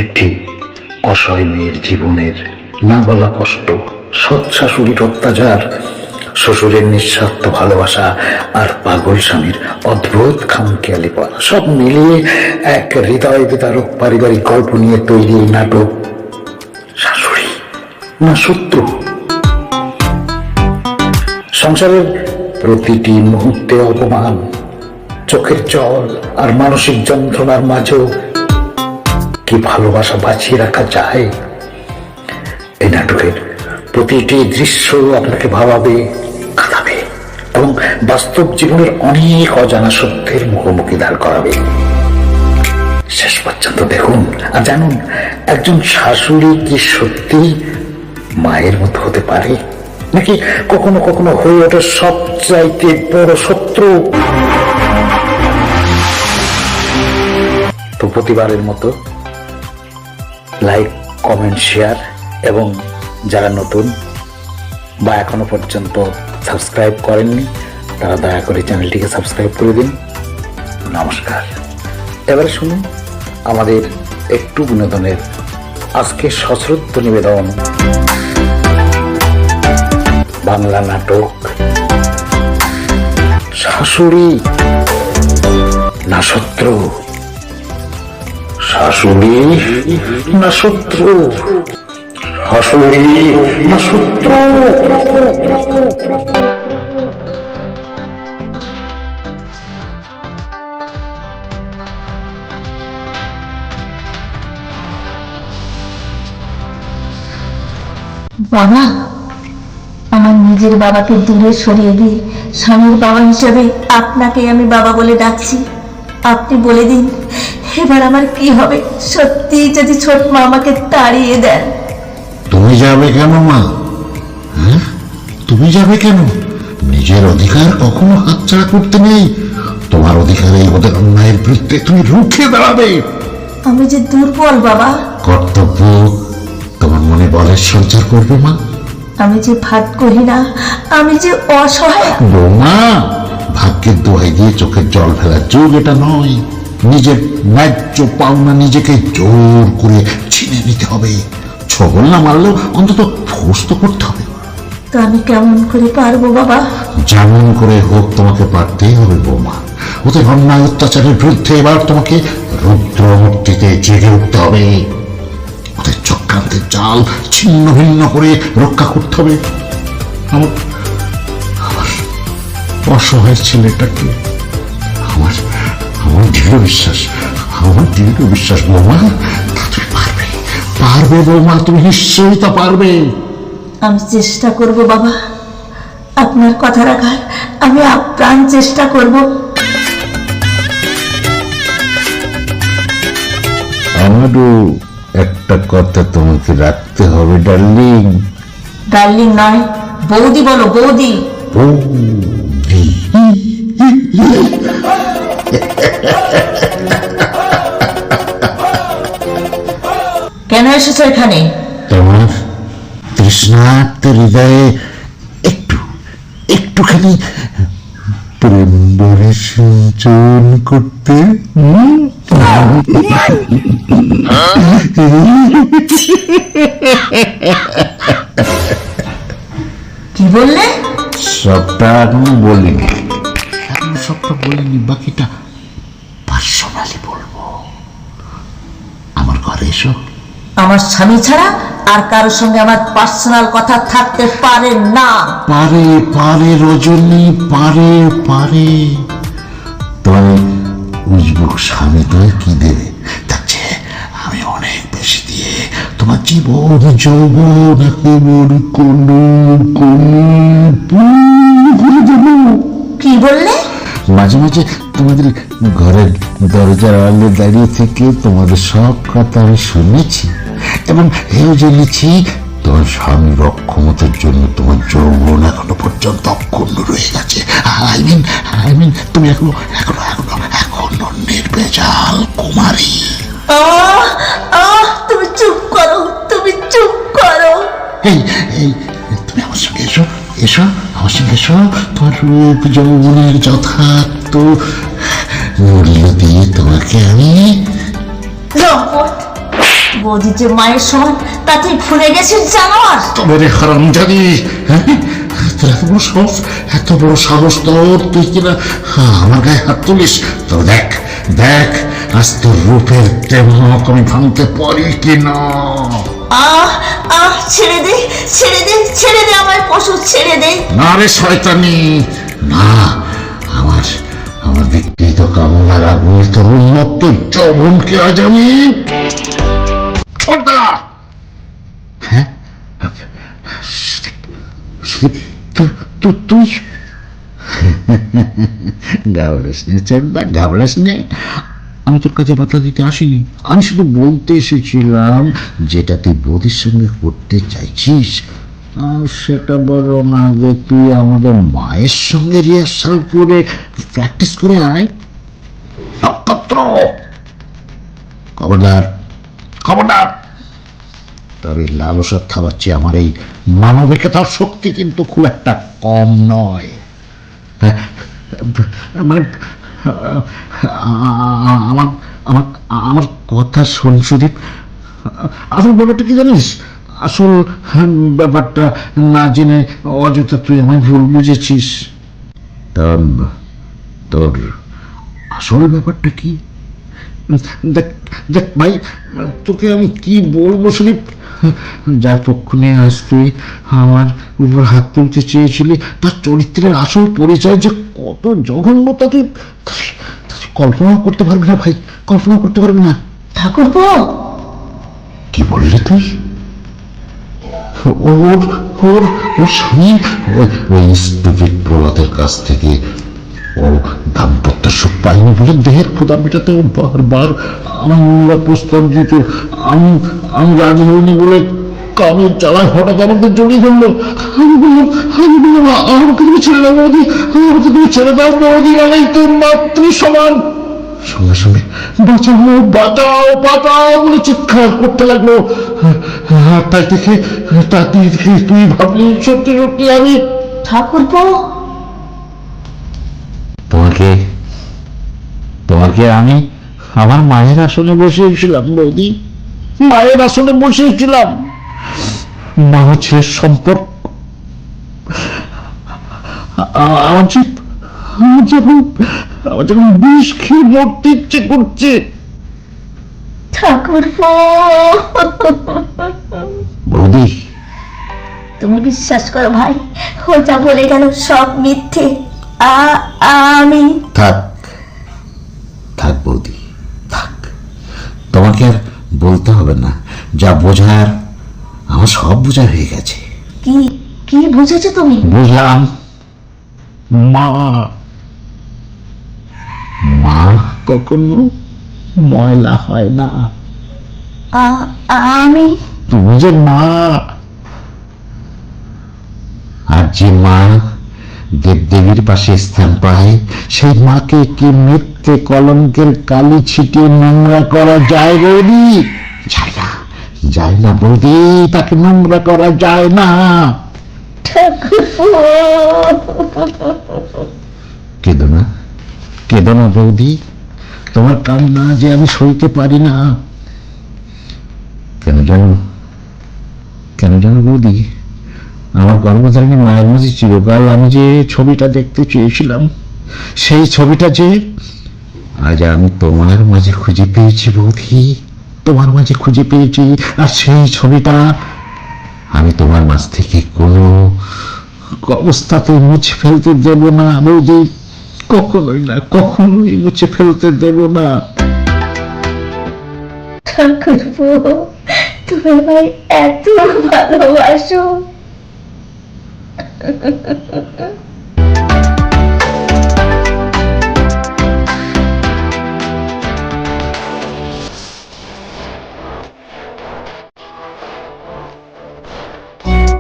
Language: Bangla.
একটি অসহায় মেয়ের জীবনের না বলা কষ্ট, সৎ শাশুড়ির অত্যাচার, শ্বশুরের নিঃস্বার্থ ভালোবাসা আর পাগল স্বামীর অদ্ভুত খামখেয়ালিপনা, সব মিলিয়ে এক হৃদয় বিদারক পারিবারিক গল্প নিয়ে তৈরি এই নাটক শাশুড়ি না শত্রু। সংসারের প্রতিটি মুহূর্তে অপমান, চোখের জল আর মানসিক যন্ত্রণার মাঝেও কি ভালোবাসা বাঁচিয়ে রাখা যায়। এই নাটকের প্রতিটি দৃশ্য আপনাকে ভাবাবে, কাঁদাবে এবং বাস্তব জীবনের অনেক অজানা সত্যের মুখোমুখি দাঁড় করাবে। শেষ পর্যন্ত দেখুন আর জানুন, একজন শাশুড়ি কি সত্যি মায়ের মতো হতে পারে, নাকি কখনো কখনো হয়ে ওঠে সবচাইতে বড় শত্রু। তো প্রতিবারের মতো লাইক, কমেন্ট, শেয়ার এবং যারা নতুন বা এখনো পর্যন্ত সাবস্ক্রাইব করেননি তারা দয়া করে চ্যানেলটিকে সাবস্ক্রাইব করে দিন। নমস্কার। এবারে শুনুন আমাদের একটু বিনোদনের আজকে সশ্রদ্ধ নিবেদন, বাংলা নাটক শাশুড়ি না শত্রু। শাশুড়ি না শত্রু, শাশুড়ি না শত্রু। বাবা, আমার নিজের বাবাকে দূরে সরিয়ে দিয়ে স্বামীর বাবা হিসেবে আপনাকে আমি বাবা বলে ডাকছি। আপনি বলে দিন এবার আমার কি হবে, সত্যি যদি ছোট মা আমাকে তাড়িয়ে দেন। তুমি যাবে কেন মা? হ্যাঁ, তুমি যাবে কেন? নিজের অধিকার কখনো হাতছাড়া করতে নেই। তোমার অধিকারে ওদের অন্যায়ের বিরুদ্ধে তুমি রুখে দাঁড়াবে। আমি যে দুর্বল বাবা। কর্তব্য তোমার মনে বলের সঞ্চার করবে মা। আমি যে ভাত করি না, আমি যে অসহায়। বৌমা, ভাগ্যের দোহাই দিয়ে চোখের জল ফেলার যুগ এটা নয়। নিজের ন্যায্য পাওনা নিজেকে জোর করে ছিনে নিতে হবে। ছবল না মারলেও অন্তত ফোর্স তো করতে হবে। তো আমি কেমন করে পারবো বাবা? যেমন করে হোক তোমাকে পারতেই হবে বৌমা। ওদের অন্যায় অত্যাচারের বিরুদ্ধে এবার তোমাকে রুদ্র মূর্তিতে জেগে উঠতে হবে। ওদের চক্রান্তের জাল ছিন্ন ভিন্ন করে রক্ষা করতে হবে। আমার অসহায় ছেলেটাকে আমার আমার দৃঢ় বিশ্বাস বৌমা, তুমি পারবে, পারবে বৌমা, তুমি নিশ্চয়ই তা পারবে। আমি চেষ্টা করব বাবা, আপনার কথা রাখার আমি আপ্রাণ চেষ্টা করব। আমারও একটা কথা তোমাকে রাখতে হবে ডার্লিং। ডার্লিং নয়, বৌদি বলো, বৌদি। বৌদি, কেন এসেছো এখানে? তোমার তৃষ্ণার্ত হৃদয়ে একটুখানি প্রেম ভরে সিঞ্চন করতে। কি বললে? সবটা এখনো বলিনি, বাকিটা পার্সোনালি বলবো। আমার ঘরে এসো। আমার স্বামী ছাড়া আর কারোর সঙ্গে আমার পার্সোনাল কথা থাকতে পারে না। পারে রজনী, পারে। তবে উজবুক স্বামী তুমি কি দেবে, তার চেয়ে আমি অনেক বেশি দিয়ে তোমার জীবন যৌবন একেবারে করে দেবো। কি বললে? মাঝে মাঝে তোমাদের ঘরের দরজার আড়ালে দাঁড়িয়ে থেকে তোমাদের সব কথা আমি শুনেছি এবং এও জেনেছি তোমার স্বামীর অক্ষমতার জন্য তোমার যৌবন এখনো পর্যন্ত অক্ষুণ্ণ রয়ে গেছে। আই মিন তুমি এখনো নির্ভেজাল কুমারী। তুমি চুপ করো, তুমি চুপ করো। এই তুমি আমার সঙ্গে এসো, আমার সঙ্গে এসো। তোমার রূপ যৌবনের যথার্থ মূল্য দিয়ে তোমাকে আমি লম্পট বৌদি যে মায়ের সমান তা তুই ভুলে গেছিস জানোয়ার। তবে রে হারামজাদি, হ্যাঁ, তোর এত বড় সাহস তোর, তুই কিনা আমার গায়ে হাত তুলিস? তো দেখ দেখ, আজ তোর রূপের দেমক আমি ভাঙতে পারি কিনা। আহ আহ, ছেড়ে দে ছেড়ে দে ছেড়ে দে আমার পশু, ছেড়ে দে। না রে শয়তানি, না, আমার আমার বিকৃত কামনার আগুনে তোর উন্মত্ত যৌবনকে আজ আমি ছোটা। হ্যাঁ, তুই ঘাবড়াস নে চেম্বার, ঘাবড়াস নে। আমি তোর কাছে বার্তা দিতে আসিনি, আমি শুধু বলতে এসেছিলাম যেটা তুই বৌদির সঙ্গে করতে চাইছিস সেটা বড় না যে তুই আমাদের মায়ের সঙ্গে রিহার্সাল করে প্র্যাকটিস করে আয়। নক্ষত্র, খবরদার খবরদার, তবে লালসার খাওয়াচ্ছি আমার এই মানবিকতার শক্তি কিন্তু খুব একটা কম নয়। মানে আমার আমার আমার কথা শোন সুদীপ, আসল ব্যাপারটা কি জানিস? আসল ব্যাপারটা না জেনে অযথা তুই আমায় ভুল বুঝেছিস। তোর আসল ব্যাপারটা কি? দেখ দেখ ভাই, তোকে আমি কি বলবো সুদীপ, যার পক্ষ নিয়ে আজ তুই আমার উপর হাত তুলতে চেয়েছিলি তার চরিত্রের আসল পরিচয় যে কত জঘন্য তা তুই কল্পনা করতে পারবি না ভাই, কল্পনা করতে পারবি না। ঠাকুরপো, কি বললি তুই? ওর ওর ওর স্বামী ওই স্টুপিড প্রলাদের কাছ থেকে ও দাম্পত্য সুখ পায়নি বলে দেহের ক্ষুধা মেটাতে ও বারবার আমার প্রস্তাব দিত। আমি রাজি হইনি বলে কামের চালায় হঠাৎ আমাকে জড়িয়ে ধরলো। আমি বললাম আমাকে তুমি ছেড়ে দাও বৌদি, আমাকে তুমি ছেড়ে দাও বৌদি, আমি তো মাতৃ সমান। সঙ্গে সঙ্গে বাঁচাও বাঁচাও বাঁচাও বলে চিৎকার করতে লাগলো। তাই দেখে তুই ভাবলি সত্যি সত্যি আমি ঠাকুরপো, তোমাকে আমি আমার মায়ের আসনে বসিয়েছিলাম বৌদি, মায়ের আসনে বসিয়েছিলাম। মা ছেলের সম্পর্ক আমার যখন বিষ খেয়ে মরতে ইচ্ছে করছে। ঠাকুরপো, বৌদি, তুমি বিশ্বাস করো ভাই, ও যা বলে গেল সব মিথ্যে। আমি থাক থাক বৌদি থাক, তোমাকে আর বলতে হবে না, যা বোঝার আমার সব বোঝা হয়ে গেছে। কি কি বুঝেছো তুমি? বুঝলাম, মা মা কখনো ময়লা হয় না। আমি তুমি যে মা, আর যে মা দেবদেবীর পাশে স্থান পায় সেই মাকে কি মিথ্যে কলঙ্কের কালি ছিটিয়ে নোংরা করা যায় বৌদি? যায় না, যায় না বৌদি, তাকে নোংরা করা যায় না। কেঁদো না, কেঁদো না বৌদি, তোমার কান্না যে আমি সইতে পারি না। কেন জানো বৌদি, আমার গর্ভধারিণী মায়ের মাঝে চিরকাল আমি যে ছবিটা দেখতে চেয়েছিলাম, সেই ছবিটা যে আজ আমি তোমার মাঝে খুঁজে পেয়েছি বৌদি, তোমার মাঝে খুঁজে পেয়েছি। আর সেই ছবিটা আমি তোমার মাঝ থেকে কোনো অবস্থাতে মুছে ফেলতে দেব না বৌদি, কখনোই না, কখনোই মুছে ফেলতে দেব না। ঠাকুরপো, তুমি ভাই এত ভালোবাসো।